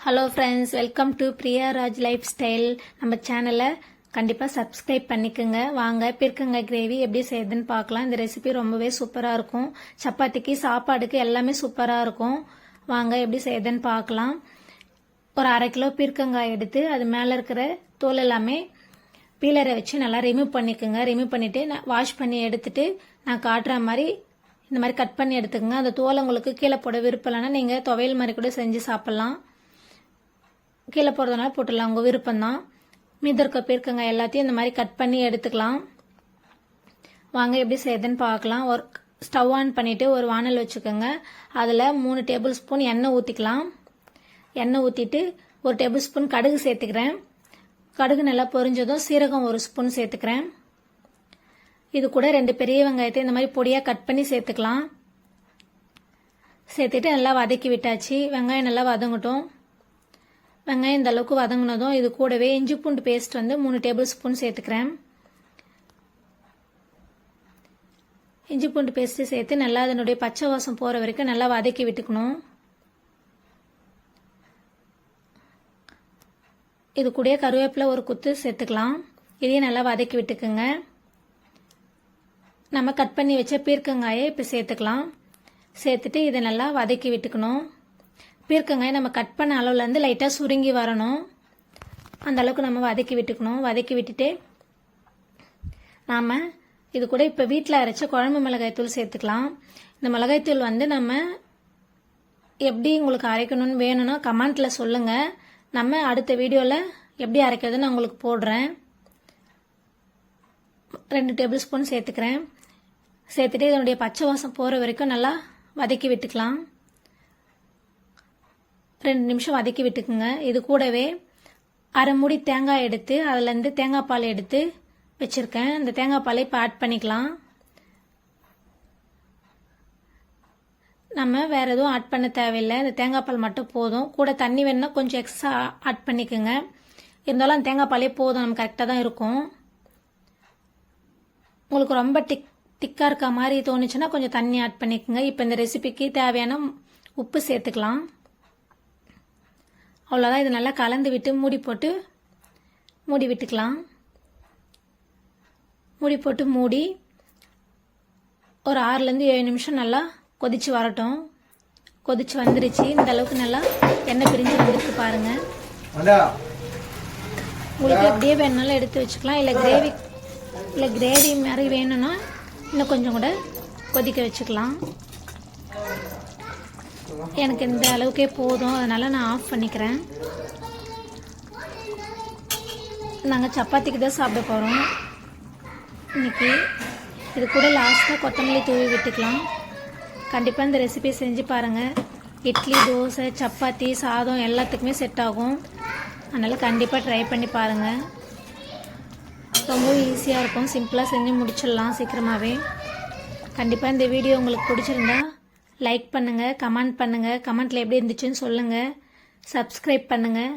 Hello friends, welcome to Priya Raj life style. நம்ம சேனலை கண்டிப்பாக சப்ஸ்கிரைப் பண்ணிக்கோங்க. வாங்க பீர்க்கங்காய் கிரேவி எப்படி செய்யுதுன்னு பார்க்கலாம். இந்த ரெசிபி ரொம்பவே சூப்பராக இருக்கும். சப்பாத்திக்கு, சாப்பாடுக்கு எல்லாமே சூப்பராக இருக்கும். வாங்க எப்படி செய்யுதுன்னு பார்க்கலாம். ஒரு 1/2 கிலோ பீர்க்கங்காய் எடுத்து அது மேலே இருக்கிற தோல் எல்லாமே பீலரை வச்சு நல்லா ரிமூவ் பண்ணிக்கோங்க. ரிமூவ் பண்ணிவிட்டு வாஷ் பண்ணி எடுத்துட்டு நான் காட்டுற மாதிரி இந்த மாதிரி கட் பண்ணி எடுத்துக்கோங்க. அந்த தோலை உங்களுக்கு கீழே போட விருப்பம் இல்லைன்னா நீங்கள் துவையல் மாதிரி கூட செஞ்சு சாப்பிட்லாம். கீழே போடுறதுனால போட்டுடலாம், உங்கள் விருப்பம்தான். மீதி இருக்க பீர்க்கங்காய் எல்லாத்தையும் இந்த மாதிரி கட் பண்ணி எடுத்துக்கலாம். வாங்க எப்படி செய்யுதுன்னு பார்க்கலாம். ஒரு ஸ்டவ் ஆன் பண்ணிவிட்டு ஒரு வானல் வச்சுக்கோங்க. அதில் 3 டேபிள் ஸ்பூன் எண்ணெய் ஊற்றிக்கலாம். எண்ணெய் ஊற்றிட்டு 1 டேபிள் ஸ்பூன் கடுகு சேர்த்துக்கிறேன். கடுகு நல்லா பொரிஞ்சதும் சீரகம் 1 ஸ்பூன் சேர்த்துக்கிறேன். இது கூட 2 பெரிய வெங்காயத்தை இந்த மாதிரி பொடியாக கட் பண்ணி சேர்த்துக்கலாம். சேர்த்துட்டு நல்லா வதக்கி விட்டாச்சு. வெங்காயம் நல்லா வதங்கட்டும். வெங்காயம் இந்த அளவுக்கு வதங்கினதும் இது கூடவே இஞ்சி பூண்டு பேஸ்ட் 3 டேபிள் ஸ்பூன் சேர்த்துக்கிறேன். இஞ்சி பூண்டு பேஸ்ட் சேர்த்து நல்லா அதனுடைய பச்சை வாசம் போகிற வரைக்கும் நல்லா வதக்கி விட்டுக்கணும். இது கூட கருவேப்பிலை 1 குத்து சேர்த்துக்கலாம். இதையும் நல்லா வதக்கி விட்டுக்குங்க. நம்ம கட் பண்ணி வச்ச பீர்க்கங்காயை இப்போ சேர்த்துக்கலாம். சேர்த்துட்டு இதை நல்லா வதக்கி விட்டுக்கணும். பீர்க்கங்காய் நம்ம கட் பண்ண அளவுலேருந்து லைட்டாக சுருங்கி வரணும். அந்த அளவுக்கு நம்ம வதக்கி விட்டுக்கணும். வதக்கி விட்டுட்டு நாம் இது கூட இப்போ வீட்டில் அரைச்ச குழம்பு மிளகாய்த்தூள் சேர்த்துக்கலாம். இந்த மிளகாய்த்தூள் நம்ம எப்படி உங்களுக்கு அரைக்கணும்னு வேணும்னா கமெண்ட்டில் சொல்லுங்கள். நம்ம அடுத்த வீடியோவில் எப்படி அரைக்கிறதுன்னு நான் உங்களுக்கு போடுறேன். 2 டேபிள் ஸ்பூன் சேர்த்துக்கிறேன். சேர்த்துட்டு இதனுடைய பச்சை வாசம் போகிற வரைக்கும் நல்லா வதக்கி விட்டுக்கலாம். 2 நிமிஷம் வதக்கி விட்டுக்குங்க. இது கூடவே 1/2 மூடி தேங்காய் எடுத்து அதுலேருந்து தேங்காய் பால் எடுத்து வச்சுருக்கேன். இந்த தேங்காய் பாலை இப்போ ஆட் பண்ணிக்கலாம். நம்ம வேறு எதுவும் ஆட் பண்ண தேவையில்லை. இந்த தேங்காய் பால் மட்டும் போதும். கூட தண்ணி வேணுன்னா கொஞ்சம் எக்ஸ்ட்ரா ஆட் பண்ணிக்கோங்க. இருந்தாலும் அந்த தேங்காய் பாலே போதும், நம்ம கரெக்டாக தான் இருக்கும். உங்களுக்கு ரொம்ப திக்காக இருக்க மாதிரி தோணுச்சுன்னா கொஞ்சம் தண்ணி ஆட் பண்ணிக்கோங்க. இப்போ இந்த ரெசிபிக்கு தேவையான உப்பு சேர்த்துக்கலாம். அவ்வளோதான். இது நல்லா கலந்து விட்டு மூடி விட்டுக்கலாம். மூடி போட்டு மூடி ஒரு 6லேருந்து 7 நிமிஷம் நல்லா கொதிச்சு வரட்டும். கொதிச்சு வந்துருச்சு. இந்த அளவுக்கு நல்லா எண்ணெய் பிரிஞ்சு வந்துருக்கு பாருங்கள். உங்களுக்கு எப்படியே வேணுனாலும் எடுத்து வச்சுக்கலாம். இல்லை கிரேவி மாதிரி வேணும்னா இன்னும் கொஞ்சம் கூட கொதிக்க வச்சுக்கலாம். எனக்கு இந்த அளவுக்கே போதும், அதனால் நான் ஆஃப் பண்ணிக்கிறேன். நாங்கள் சப்பாத்திக்கு தான் சாப்பிட போகிறோம் இன்னைக்கு. இது கூட லாஸ்ட்டாக கொத்தமல்லி தூவி விட்டுக்கலாம். கண்டிப்பாக இந்த ரெசிபி செஞ்சு பாருங்கள். இட்லி, தோசை, சப்பாத்தி, சாதம் எல்லாத்துக்குமே செட் ஆகும். அதனால் கண்டிப்பாக ட்ரை பண்ணி பாருங்கள். ரொம்ப ஈஸியாக இருக்கும். சிம்பிளாக செஞ்சு முடிச்சிடலாம் சீக்கிரமாகவே. கண்டிப்பாக இந்த வீடியோ உங்களுக்கு பிடிச்சிருந்தா லைக் பண்ணுங்கள், கமெண்ட் பண்ணுங்கள். கமெண்ட்டில் எப்படி இருந்துச்சுன்னு சொல்லுங்கள். சப்ஸ்கிரைப் பண்ணுங்கள்.